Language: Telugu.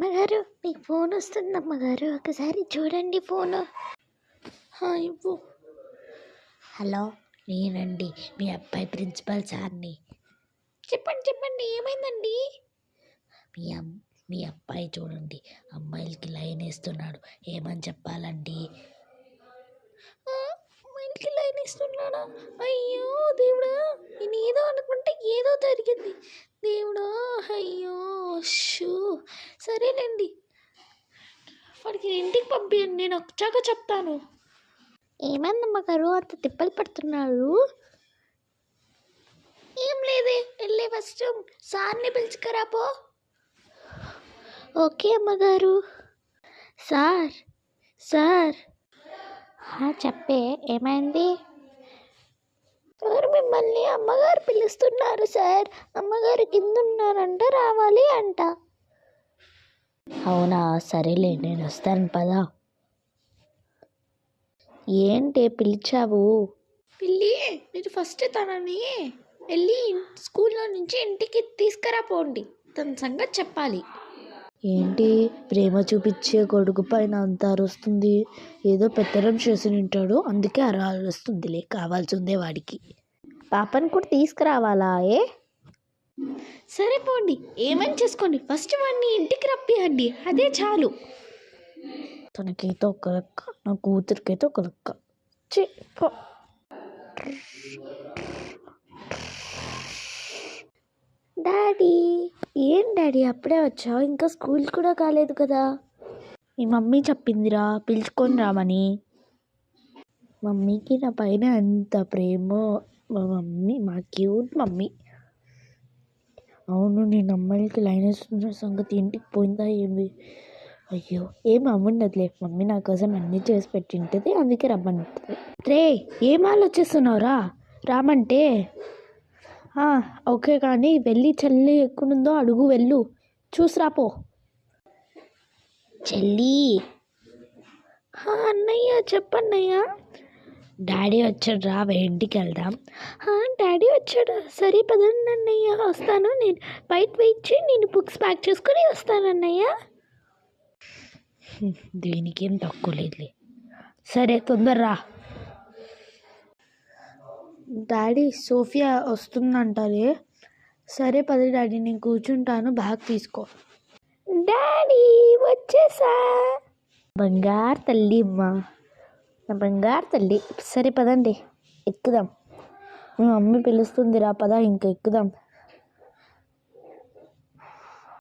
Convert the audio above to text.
అమ్మగారు మీకు ఫోన్ వస్తుంది అమ్మగారు, ఒకసారి చూడండి ఫోను. ఇవ్వు. హలో, నేనండి మీ అబ్బాయి ప్రిన్సిపల్ సార్ని. చెప్పండి ఏమైందండి? మీ అబ్బాయి చూడండి అమ్మాయిలకి లైన్ వేస్తున్నాడు, ఏమని చెప్పాలండి? అమ్మాయిలకి లైన్ ఇస్తున్నాడా? అయ్యో దేవుడా, నేను ఏదో అనుకుంటే ఏదో జరిగింది దేవుడా. అయ్యో షూ, సరేలేండి, వాడికి ఇంటికి పంపించండి, నేను వచ్చాక చెప్తాను. ఏమైంది అమ్మగారు అంత తిప్పలు పడుతున్నారు? ఏం లేదే, వెళ్ళే ఫస్ట్ సార్ని పిలుచుకరాపో. ఓకే అమ్మగారు. సార్ సార్ చెప్పే, ఏమైంది? సార్ మిమ్మల్ని అమ్మగారు పిలుస్తున్నారు సార్, అమ్మగారు కింద ఉన్నారంట, రావాలి అంట. అవునా, సరేలే నేను వస్తాను పదా. ఏంటి పిలిచావు? పిల్లి, మీరు ఫస్ట్ తనని వెళ్ళి స్కూల్లో నుంచి ఇంటికి తీసుకురాపోండి, తన సంగతి చెప్పాలి. ఏంటి ప్రేమ చూపించే కొడుకు పైన అంత అరుస్తుంది? ఏదో పెత్తనం చేసి ఉంటాడు, అందుకే అరుస్తుందిలే, కావాల్సిందే వాడికి. పాపని కూడా తీసుకురావాలా? సరే పోండి, ఏమని చేసుకోండి, ఫస్ట్ వాడిని ఇంటికి రప్పియండి, అదే చాలు. తనకైతే ఒక లెక్క, నా కూతురికైతే ఒక లెక్క. డాడీ, ఏం డాడీ అప్పుడే వచ్చావు? ఇంకా స్కూల్ కూడా కాలేదు కదా. మీ మమ్మీ చెప్పిందిరా పిలుచుకొని రామని. మమ్మీకి నా పైన ఎంత ప్రేమ, మా క్యూట్ మమ్మీ. అవును, నేను అమ్మాయిలకి లైన్ వేస్తున్న సంగతి ఇంటికి పోయిందా ఏమి? అయ్యో, ఏం అవ్వండదులే, మమ్మీ నా కోసం అన్నీ చేసి పెట్టింటుంది, అందుకే రమ్మంటుంది. రే, ఏం ఆలోచిస్తున్నావురా రామంటే? ఓకే, కానీ వెళ్ళి చెల్లి ఎక్కడుందో అడుగు, వెళ్ళు చూసిరాపో. చెల్లి. అన్నయ్య చెప్పన్నయ్య. డాడీ వచ్చాడు, రా ఇంటికి వెళ్దాం. డాడీ వచ్చాడా? సరే పదండి అన్నయ్య, వస్తాను, నేను బయట వెయిట్ చేయి, నేను బుక్స్ ప్యాక్ చేసుకొని వస్తానన్నయ్య. దీనికి ఏం తక్కువ లేదులే, సరే తొందరరా. Daddy Sophia వస్తుందంటారే. సరే పద డాడీ, నేను కూర్చుంటాను, బ్యాగ్ తీసుకో. డాడీ వచ్చేసా. బంగారు తల్లి అమ్మా, నా బంగారు తల్లి. సరే పదండి ఎక్కుదాం, మీ మమ్మీ పిలుస్తుందిరా, పద ఇంకా ఎక్కుదాం.